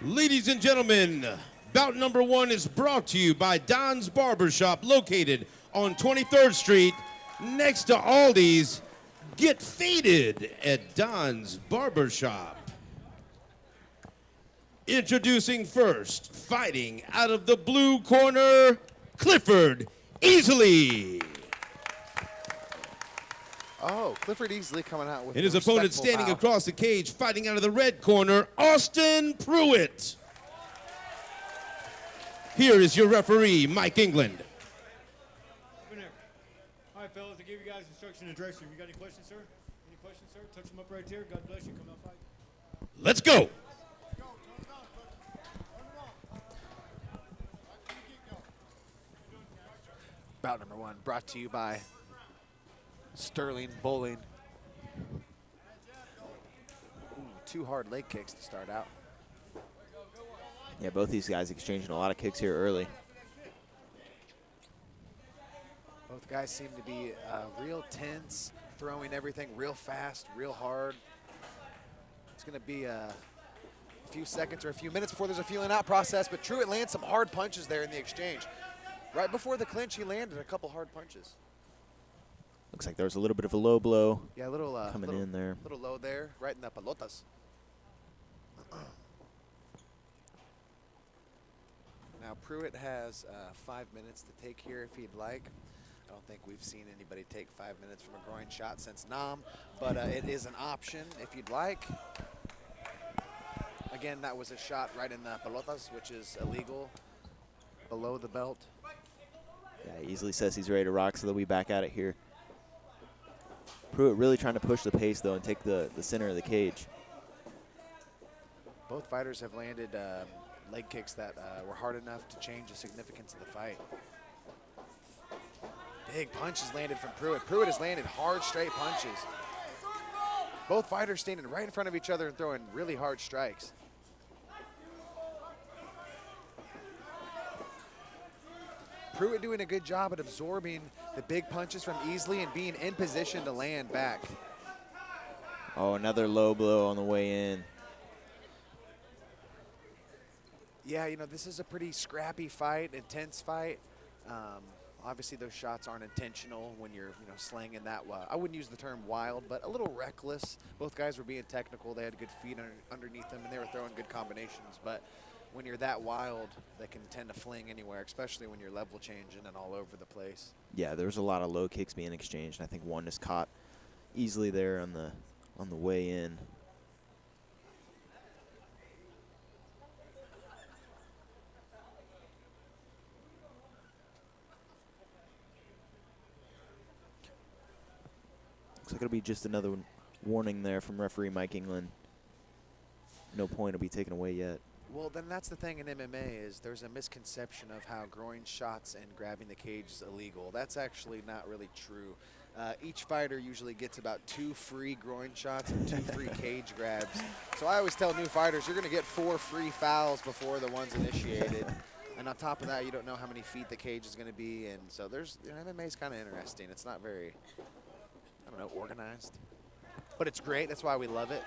Ladies and gentlemen, bout number 1 is brought to you by Don's Barbershop, located on 23rd Street, next to Aldi's. Get faded at Don's Barbershop. Introducing first, fighting out of the blue corner, Clifford Easiley. Oh, Clifford Easiley coming out with And his opponent standing across the cage, fighting out of the red corner, Austen Prewitt. Here is your referee, Mike England. Open there. All right, fellas, I gave you guys instruction in the dressing room. You got any questions, sir? Any questions, sir? Touch them up right there. God bless you. Come out fight. Let's go. Bout number 1 brought to you by Sterling Bowling. Ooh, 2 hard leg kicks to start out. Yeah, both these guys exchanging a lot of kicks here early. Both guys seem to be real tense, throwing everything real fast, real hard. It's going to be a few seconds or a few minutes before there's a feeling out process, but Prewitt lands some hard punches there in the exchange. Right before the clinch, he landed a couple hard punches. Looks like there was a little bit of a low blow. Yeah, a little coming in there. Little low there, right in the pelotas. Now Prewitt has 5 minutes to take here if he'd like. I don't think we've seen anybody take 5 minutes from a groin shot since Nam, but it is an option if you'd like. Again, that was a shot right in the pelotas, which is illegal below the belt. Yeah, Easiley says he's ready to rock, so they'll be back at it here. Prewitt really trying to push the pace, though, and take the center of the cage. Both fighters have landed leg kicks that were hard enough to change the significance of the fight. Big punches landed from Prewitt. Prewitt has landed hard, straight punches. Both fighters standing right in front of each other and throwing really hard strikes. Prewitt doing a good job at absorbing the big punches from Easiley and being in position to land back. Oh, another low blow on the way in. Yeah, you know, this is a pretty scrappy fight, intense fight. Obviously, those shots aren't intentional when you're, slanging that. I wouldn't use the term wild, but a little reckless. Both guys were being technical. They had good feet underneath them, and they were throwing good combinations. But when you're that wild, they can tend to fling anywhere, especially when you're level changing and all over the place. Yeah, there was a lot of low kicks being exchanged, and I think one is caught easily there on the way in. Looks like it'll be just another warning there from referee Mike England. No point will be taken away yet. Well, then that's the thing in MMA is there's a misconception of how groin shots and grabbing the cage is illegal. That's actually not really true. Each fighter usually gets about 2 free groin shots and 2 free cage grabs. So I always tell new fighters, you're going to get 4 free fouls before the one's initiated. And on top of that, you don't know how many feet the cage is going to be. And so MMA is kind of interesting. It's not very, organized. But it's great. That's why we love it.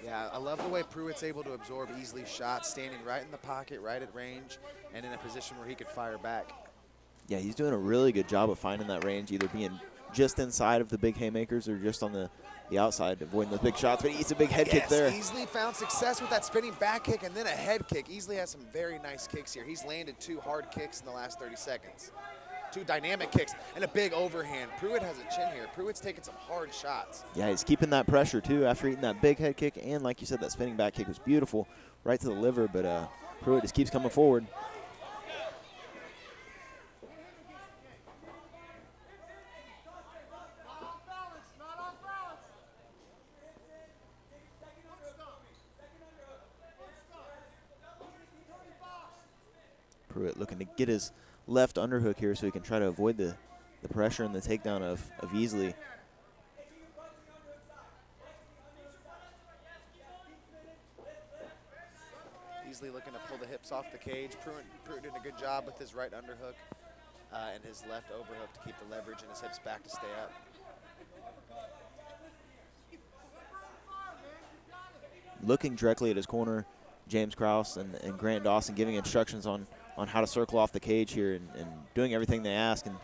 Yeah, I love the way Prewitt's able to absorb Easiley's shots, standing right in the pocket, right at range, and in a position where he could fire back. Yeah, he's doing a really good job of finding that range, either being just inside of the big haymakers or just on the outside, avoiding those big shots, but he eats a big head kick there. Easiley found success with that spinning back kick and then a head kick. Easiley has some very nice kicks here. He's landed 2 hard kicks in the last 30 seconds. 2 dynamic kicks and a big overhand. Prewitt has a chin here. Prewitt's taking some hard shots. Yeah, he's keeping that pressure, too, after eating that big head kick. And like you said, that spinning back kick was beautiful, right to the liver. But Prewitt just keeps coming forward. Prewitt looking to get his left underhook here so he can try to avoid the pressure and the takedown of Easiley. Easiley looking to pull the hips off the cage. Prewitt doing a good job with his right underhook and his left overhook to keep the leverage in his hips back to stay up. Looking directly at his corner, James Krause and Grant Dawson giving instructions on how to circle off the cage here and doing everything they ask. And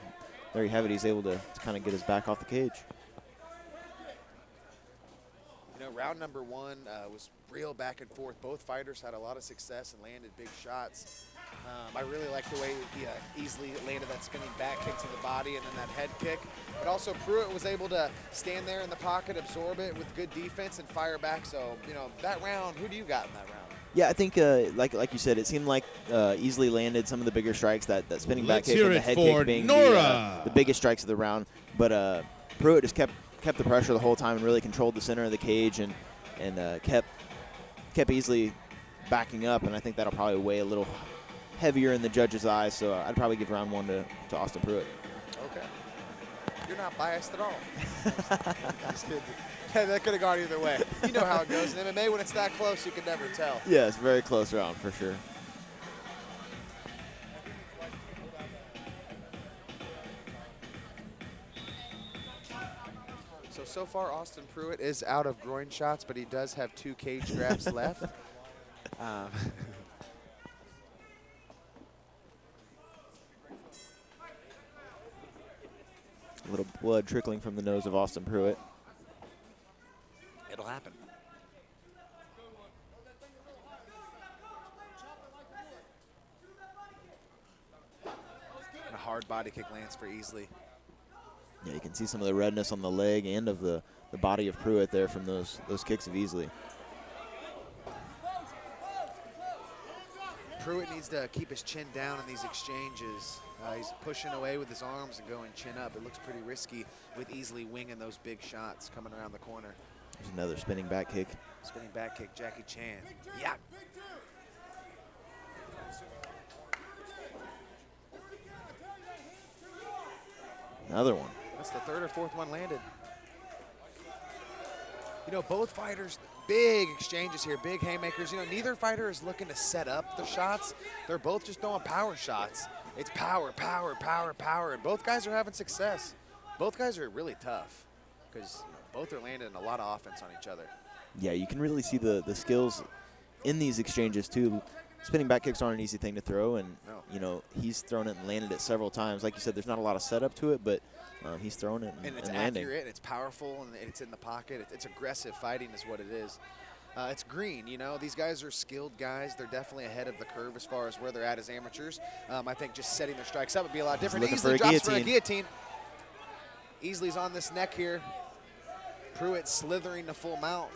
there you have it. He's able to kind of get his back off the cage. You know, round number one was real back and forth. Both fighters had a lot of success and landed big shots. I really like the way he easily landed that spinning back kick to the body and then that head kick. But also Prewitt was able to stand there in the pocket, absorb it with good defense and fire back. So, you know, that round, who do you got in that round? Yeah, I think, like you said, it seemed like Easiley landed some of the bigger strikes, that spinning back Let's kick hear and the it head for kick being Nora. the biggest strikes of the round. But Prewitt just kept the pressure the whole time and really controlled the center of the cage and kept Easiley backing up. And I think that'll probably weigh a little heavier in the judge's eyes. So I'd probably give round one to Austen Prewitt. Okay. You're not biased at all. Just kidding. That could have gone either way. You know how it goes in MMA. When it's that close, you can never tell. Yeah, it's a very close round for sure. So far, Austen Prewitt is out of groin shots, but he does have 2 cage grabs left. A little blood trickling from the nose of Austen Prewitt. It'll happen. And a hard body kick lands for Easiley. Yeah, you can see some of the redness on the leg and of the body of Prewitt there from those kicks of Easiley. Prewitt needs to keep his chin down in these exchanges. He's pushing away with his arms and going chin up. It looks pretty risky with Easiley winging those big shots coming around the corner. There's another spinning back kick. Spinning back kick, Jackie Chan. Yeah. Another one. That's the 3rd or 4th one landed. You know, both fighters, big exchanges here, big haymakers. You know, neither fighter is looking to set up the shots. They're both just throwing power shots. It's power, power, power, power, and both guys are having success. Both guys are really tough because both are landing a lot of offense on each other. Yeah, you can really see the skills in these exchanges too. Spinning back kicks aren't an easy thing to throw, and you know, he's thrown it and landed it several times. Like you said, there's not a lot of setup to it, but he's thrown it and it's landing. accurate, and it's powerful, and it's in the pocket. It's aggressive fighting is what it is. It's green, you know. These guys are skilled guys. They're definitely ahead of the curve as far as where they're at as amateurs. I think just setting their strikes up would be a lot different. Looking for a Easiley drops for a guillotine. guillotine. Easiley's on this neck here. Prewitt slithering to full mount.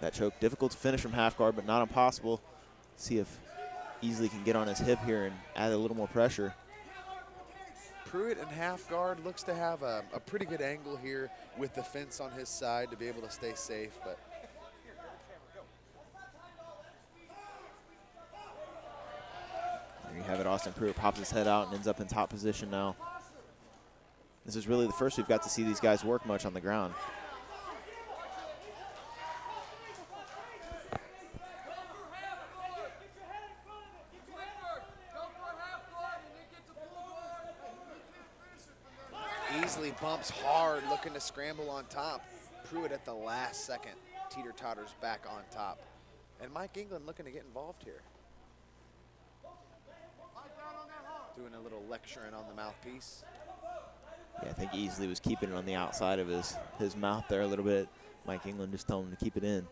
That choke, difficult to finish from half guard, but not impossible. See if Easiley can get on his hip here and add a little more pressure. Prewitt in half guard looks to have a pretty good angle here with the fence on his side to be able to stay safe. But there you have it. Austen Prewitt pops his head out and ends up in top position now. This is really the first we've got to see these guys work much on the ground. Easiley bumps hard, looking to scramble on top. Prewitt at the last second teeter-totters back on top. And Mike England looking to get involved here. Doing a little lecturing on the mouthpiece. Yeah, I think Easiley was keeping it on the outside of his mouth there a little bit. Mike England just telling him to keep it in.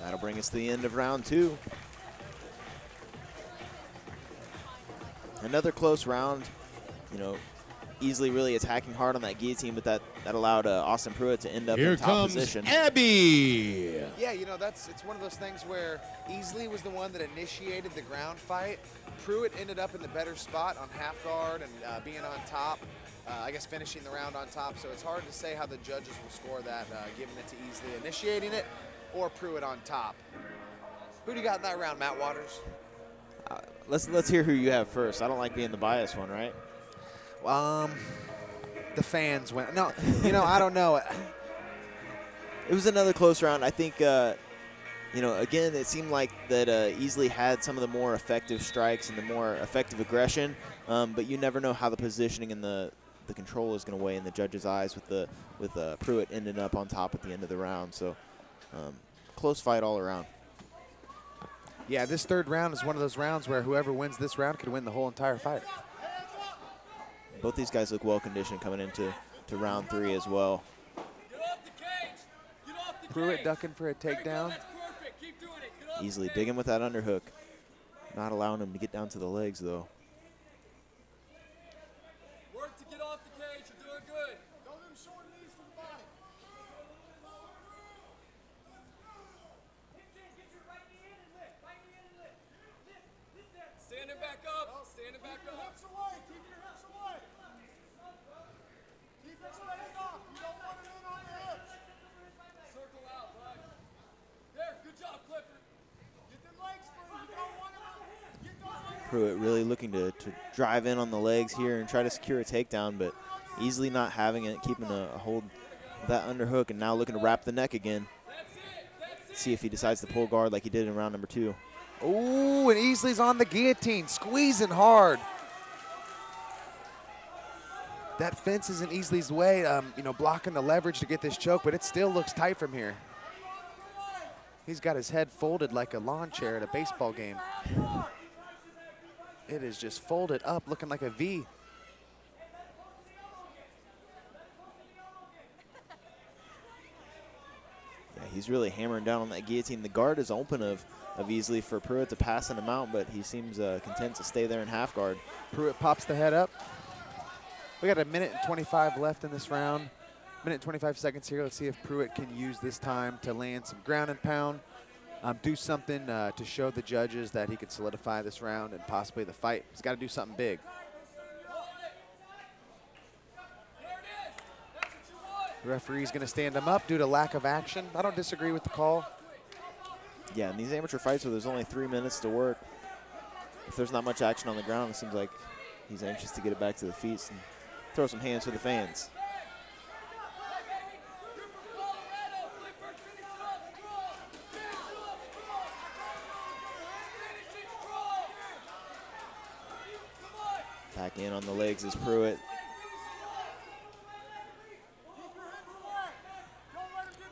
That'll bring us to the end of round 2. Another close round. You know, Easiley really attacking hard on that guillotine, but that allowed Austen Prewitt to end up Here in top comes position. Abby. Yeah, you know, it's one of those things where Easiley was the one that initiated the ground fight. Prewitt ended up in the better spot on half guard and being on top. I guess finishing the round on top, so it's hard to say how the judges will score that, giving it to Easiley initiating it or Prewitt on top. Who do you got in that round, Matt Waters? Let's hear who you have first. I don't like being the biased one, right? The fans went. No, I don't know. It was another close round. I think, again, it seemed like that Easiley had some of the more effective strikes and the more effective aggression, but you never know how the positioning and the control is going to weigh in the judge's eyes with Prewitt ending up on top at the end of the round. So close fight all around. Yeah, this third round is one of those rounds where whoever wins this round could win the whole entire fight. Both these guys look well conditioned coming into round 3 as well. Prewitt ducking for a takedown. Easiley digging with that underhook. Not allowing him to get down to the legs, though. Work to get off the cage. You're doing good. Don't let him show knees to the body. Standing back up. Standing back up. Keep your hips away. Keep your hips away. Keep your legs off. You don't want it in on your hips. Circle out, bud. There. Good job, Clifford. Get them legs free. You don't want it. Get those legs. Prewitt really looking to drive in on the legs here and try to secure a takedown, but Easiley not having it, keeping a hold of that underhook, and now looking to wrap the neck again. See if he decides to pull guard like he did in round number 2. Ooh, and Easiley's on the guillotine, squeezing hard. That fence is in Easiley's way, blocking the leverage to get this choke, but it still looks tight from here. He's got his head folded like a lawn chair at a baseball game. It is just folded up, looking like a V. Yeah, he's really hammering down on that guillotine. The guard is open of Easiley for Prewitt to pass him out, but he seems content to stay there in half guard. Prewitt pops the head up. We got a minute and 25 left in this round. Minute and 25 seconds here. Let's see if Prewitt can use this time to land some ground and pound. Do something to show the judges that he could solidify this round and possibly the fight. He's got to do something big. The referee's going to stand him up due to lack of action. I don't disagree with the call. Yeah, in these amateur fights where there's only 3 minutes to work, if there's not much action on the ground, it seems like he's anxious to get it back to the feet and throw some hands for the fans. Back in on the legs is Prewitt.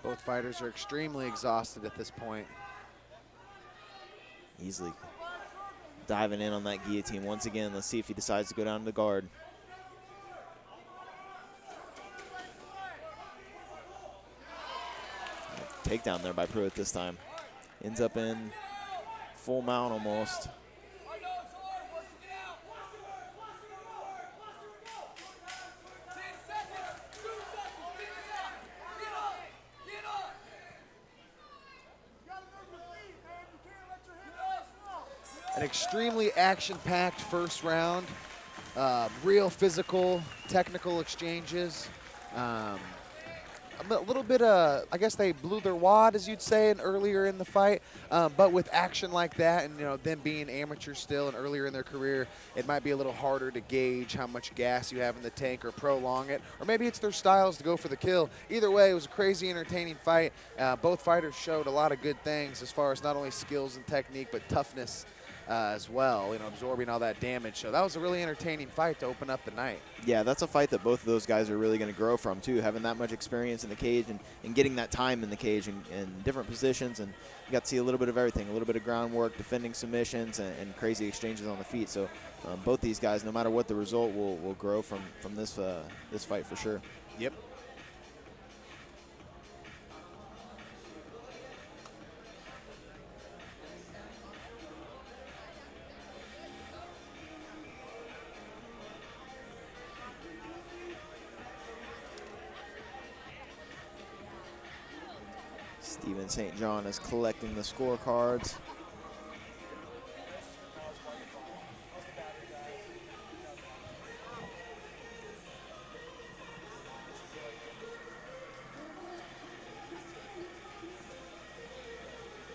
Both fighters are extremely exhausted at this point. Easiley diving in on that guillotine once again. Let's see if he decides to go down to the guard. Takedown there by Prewitt this time. Ends up in full mount almost. An extremely action-packed first round. Real physical, technical exchanges. A little bit, I guess they blew their wad, as you'd say, earlier in the fight. But with action like that and, them being amateurs still and earlier in their career, it might be a little harder to gauge how much gas you have in the tank or prolong it. Or maybe it's their styles to go for the kill. Either way, it was a crazy, entertaining fight. Both fighters showed a lot of good things as far as not only skills and technique, but toughness as well, absorbing all that damage. So that was a really entertaining fight to open up the night. Yeah, that's a fight that both of those guys are really going to grow from, too, having that much experience in the cage and getting that time in the cage in different positions. And you got to see a little bit of everything, a little bit of groundwork, defending submissions, and crazy exchanges on the feet. So both these guys, no matter what the result, will grow from this fight for sure. Yep. Steven St. John is collecting the scorecards.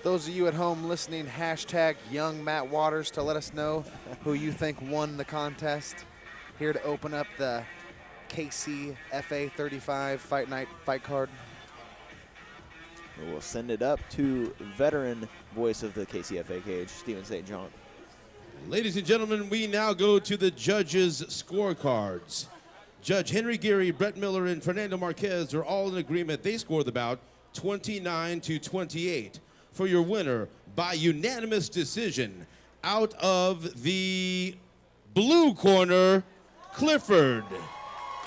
Those of you at home listening, hashtag young Matt Waters to let us know who you think won the contest. Here to open up the KCFA 35 Fight Night fight card. We'll send it up to veteran voice of the KCFA cage, Steven St. John. Ladies and gentlemen, we now go to the judges' scorecards. Judge Henry Geary, Brett Miller, and Fernando Marquez are all in agreement. They score the bout 29-28 for your winner by unanimous decision. Out of the blue corner, Clifford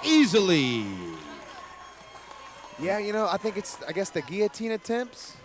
Easiley. Yeah, you know, I think it's, I guess, the guillotine attempts.